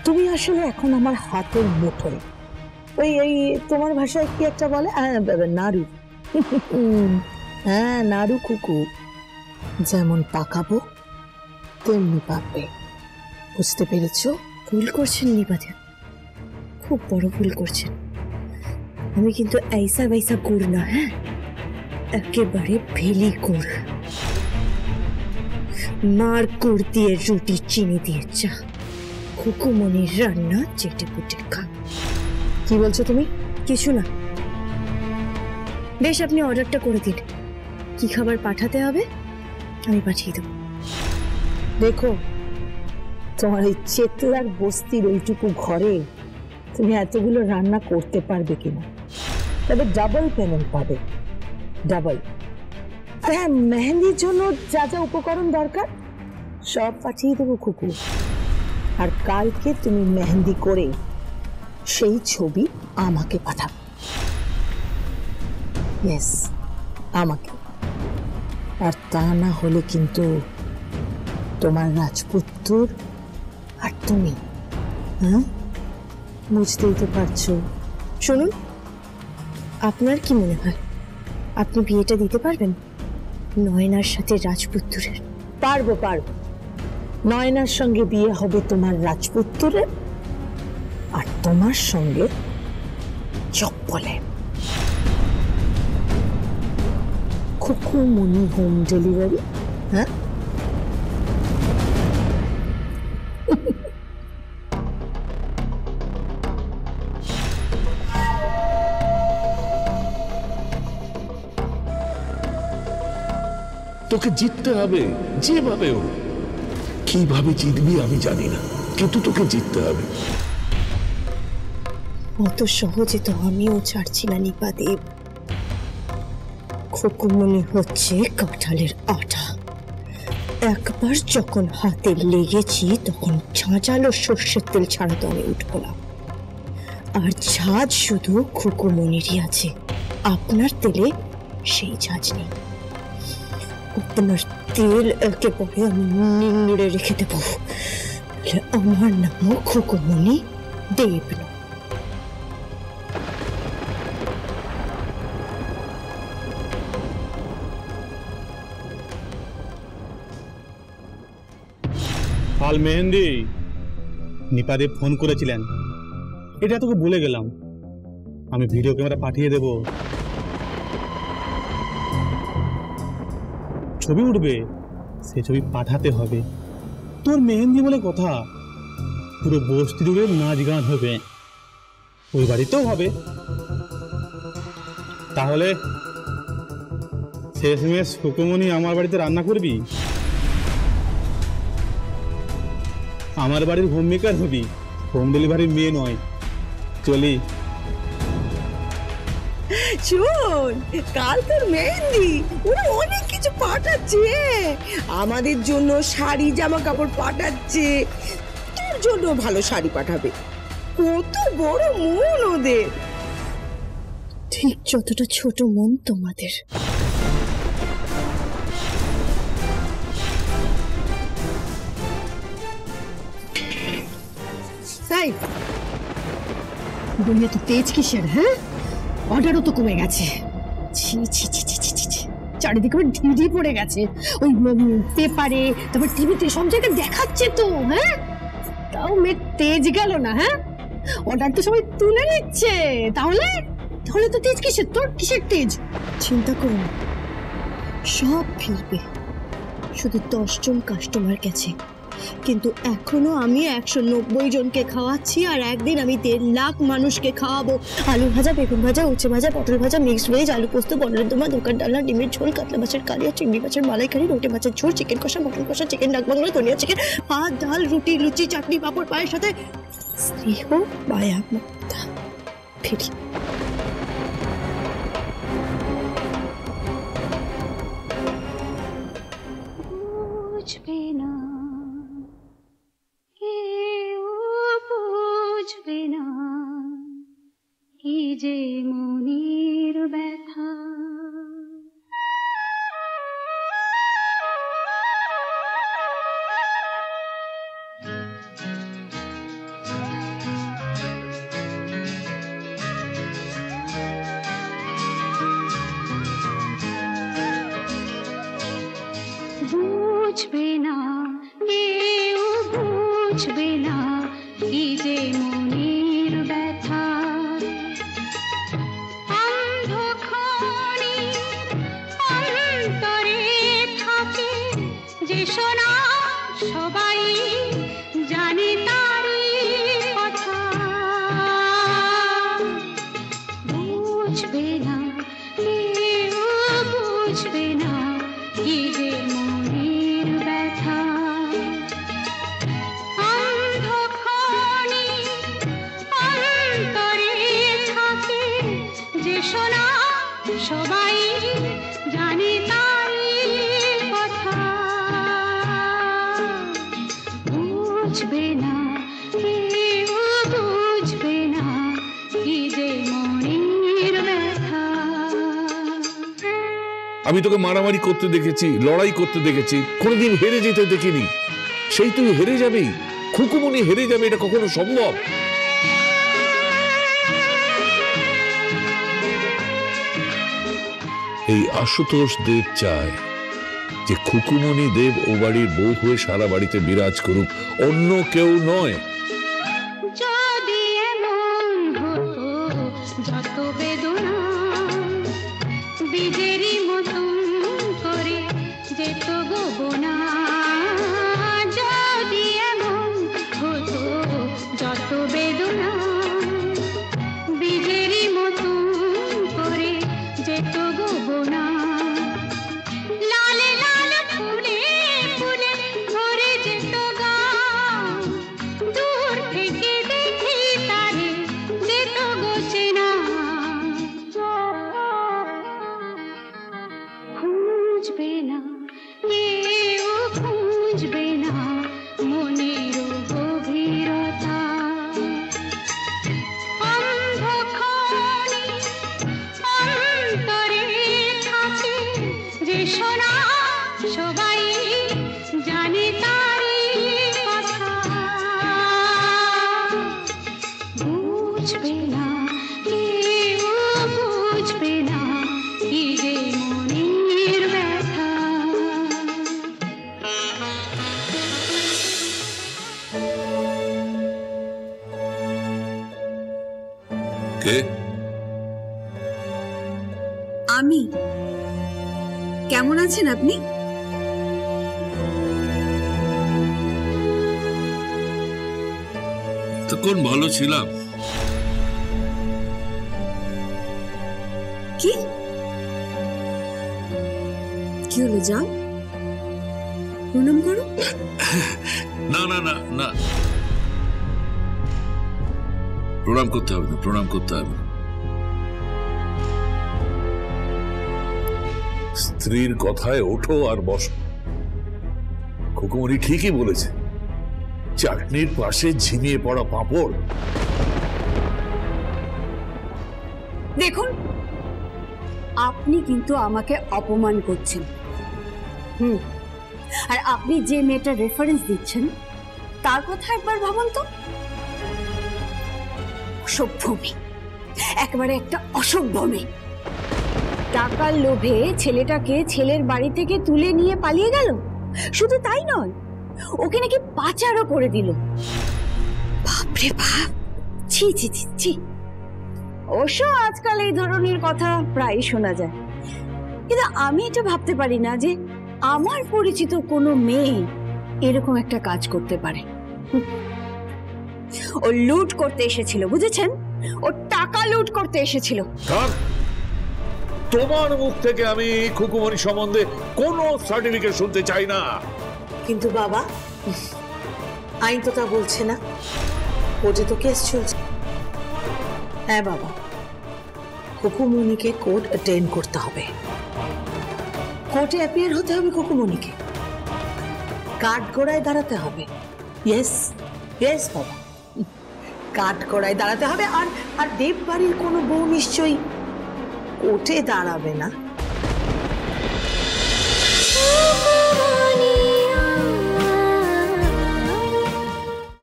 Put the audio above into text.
তুমি আসলে এখন আমার হাতের মুঠোয়। ওই এই তোমার ভাষায় কি একটা বলে, নাড়ু। হ্যাঁ, নাড়ু কুকু। যেমন পাকাবো তেমনি পাকবে, বুঝতে পেরেছো? ভুল করছেন নিপাতে, খুব বড় ভুল করছেন। আমি কিন্তু ऐसा वैसा গুড় না, হ্যাঁ, একেবারে ভেলি গুড়। মার গুড় দিয়ে রুটি, চিনি দিয়ে চা, খুকুমনির রান্না চেটে পুটে খা। কি বলছো তুমি? কিছু না। বেশ, আপনি অর্ডারটা করে দিন। কি খাবার পাঠাতে হবে আমি পাঠিয়ে দেব। দেখো, তোমার এই চেতলার বস্তির ওইটুকু ঘরে তুমি এতগুলো রান্না করতে পারবে কিনা? তবে ডাবল পেমেন্ট পাবে, ডাবল। হ্যাঁ, মেহেন্দির জন্য যা যা উপকরণ দরকার সব পাঠিয়ে দেবো কুকু। আর কালকে তুমি মেহেন্দি করে সেই ছবি আমাকে পাঠাবে। ইয়েস, আমাকে। আর তা না হলে কিন্তু তোমার রাজপুত্র আর তুমি, হ্যাঁ, বুঝতেই তো পারছো। শুনুন, আপনার কি মনে হয় আপনি বিয়েটা দিতে পারবেন নয়নার সাথে রাজপুত্রের? পারবো, পারবো। নয়নার সঙ্গে বিয়ে হবে তোমার রাজপুত্রের, আর তোমার সঙ্গে চপ্পলে। Khukumoni home delivery. হ্যাঁ, তোকে জিততে হবে যেভাবে হোক। কিভাবে জিতবি আমি জানি না, কিন্তু তোকে জিততে হবে। অত সহজে তো আমিও ছাড়ছি না নিপাদেব। খুকুমনি হচ্ছে কাঁঠালের আটা। একবার যখন হাতে লেগেছি তখন ঝাঁঝালো সর্ষের তেল ছাড়া তো আমি উঠবো না। আর ঝাঁজ শুধু খুকুমনিরই আছে, আপনার তেলে সেই ঝাঁজ নেই। আপনার তেল একেবারে আমি নিংড়ে রেখে দেবো। আমার নামও খুকুমনি দেব না। কাল মেহেন্দি নিপাদেব ফোন করেছিলেন, এটা তোকে বলে গেলাম। আমি ভিডিও ক্যামেরা পাঠিয়ে দেব, ছবি উঠবে, সে ছবি পাঠাতে হবে। তোর মেহেন্দি বলে কথা, পুরো বস্তি জুড়ে নাচ গান হবে, ওই বাড়িতেও হবে। তাহলে শেষমেশ খুকুমনি আমার বাড়িতে রান্না করবি, আমার বাড়ির হোম মেকার হবি, হোম ডেলিভারির মেয়ে নয়। চলি। শোন, কাল তোর মেহেন্দি, ওরা অনেক কিছু পাঠাচ্ছে। আমাদের জন্য শাড়ি জামা কাপড় পাঠাচ্ছে, তোর জন্য ভালো শাড়ি পাঠাবে। কত বড় মন ওদের। ঠিক যতটা ছোট মন তোমাদের। তাই বলিয়ে তো তেজ কিসের? হ্যাঁ, অর্ডারও তো কমে গেছে। ছি ছি ছি ছি ছি ছি, চারিদিকে ঢিঢি পড়ে গেছে। ওই পেপারে, তারপর টিভিতে, সব জায়গায় দেখাচ্ছে তো। হ্যাঁ, তাও মেয়ে তেজ গেল না। হ্যাঁ, অর্ডার তো সবাই তুলে নিচ্ছে। তাহলে তাহলে তো তেজ কিসের? তোর কিসের তেজ? চিন্তা করো না, সব ফিরবে। শুধু 10 জন কাস্টমার গেছে, কিন্তু এখনো আমি 190 জনকে খাওয়াচ্ছি। আর একদিন আমি 1.5 লাখ মানুষকে খাওয়াবো। আলু ভাজা, বেগুন ভাজা, উচ্ছে ভাজা, পটল ভাজা, মিক্সড ভেজ, আলু পোস্ত, পটলের দোমা, দোকান ডালনা, ডিমের ঝোল, কাতলা মাছের কালিয়া, চিংড়ি মাছের মালাইকারি, রুটি মাছের ঝোল, চিকেন কষা, মটন কষা, চিকেন ডাক বাংলা, ধনিয়া চিকেন, ভাত, ডাল, রুটি, লুচি, চাটনি, পাঁপড়, পায়ের সাথে স্নেহ মায়া মমতা। ফিরি। বুঝবে না কেউ, বুঝবে না কি যে মনের ব্যথা। কি যে মনের ব্যথা অন্ধক্ষণে অন্তরে থাকে যে শোনা সবাই জানে তারই কথা বুঝবে না কেউ বুঝবে না কি যে মনের ব্যথা অন্ধক্ষণে অন্তরে থাকে যে শোনা সবাই জানে তারই কথা বুঝবে না কেউ বুঝবে না কি যে মনের ব্যথা আমি তোকে মারামারি করতে দেখেছি, লড়াই করতে দেখেছি, কোনোদিন হেরে যেতে দেখিনি। সেই তুই হেরে যাবি, খুকুমনি হেরে যাবে, এটা কখনো সম্ভব? এই আশুতোষ দেব চায় যে খুকুমনি দেব ও বাড়ির বউ হয়ে সারা বাড়িতে বিরাজ করুক, অন্য কেউ নয়। যদি এমন হতো যত বেদনা বীজেরই মতন করে যেত গোবনা যদি এমন হতো যত বেদনা বীজেরই মতন করে যেত গোবনা লালে লাল ফুলে ফুলে ভরে যেত গান দূর থেকে দেখি তারে যেত গোচেনা খুঁজবে না কেউ খুঁজবে না মনের গভীরতা অন্ধক্ষণে অন্তরে থাকে যে শোনা সবাই জানে তারই কথা বুঝবে না কেউ বুঝবে না কি যে মনের ব্যথা কে? আমি কেমন আছেন আপনি? তখন ভালো ছিলাম। কি কি হলো? যাও প্রণাম করো। না না না না, প্রণাম করতে হবে না, প্রণাম করতে হবে না। স্ত্রীর কথায় ওঠো আর বসো। খুকুমনি ঠিকই বলেছে, চাটনির পাশে ঝিমিয়ে পড়া পাঁপড়। দেখুন, আপনি কিন্তু আমাকে অপমান করছেন। আর আপনি যে মেয়েটার রেফারেন্স দিচ্ছেন তার কথা একবার ভাবুন তো। অসভ্য মেয়ে, একেবারে একটা অসভ্য মেয়ে। টাকার লোভে ছেলেটাকে ছেলের বাড়ি থেকে তুলে নিয়ে পালিয়ে গেল। শুধু তাই নয়, ওকে নাকি পাচারও করে দিল। বাপরে বাপ, ছি ছি ছি ছি। অবশ্য আজকাল এই ধরনের কথা প্রায় শোনা যায়, কিন্তু আমি এটা ভাবতে পারি না যে আমার পরিচিত কোনো মেয়ে এরকম একটা কাজ করতে পারে। ও লুট করতে এসেছিল, বুঝেছেন? ও টাকা লুট করতে এসেছিল। তোমার মুখ থেকে আমি খুকুমনি সম্বন্ধে কোনো সার্টিফিকেট শুনতে চাই না। কিন্তু বাবা, আইন তো তা বলছে না। কোর্টে তো কেস চলছে। হ্যাঁ বাবা, খুকুমনিকে কোর্ট অ্যাটেন্ড করতে হবে, কোর্টে অ্যাপিয়ার হতে হবে খুকুমনিকে, কাঠগড়ায় দাঁড়াতে হবে। ইয়েস ইয়েস বাবা, কাঠগড়ায় দাঁড়াতে হবে। আর আর দেব বাড়ির কোনো বউ নিশ্চয়ই কোর্টে দাঁড়াবে না।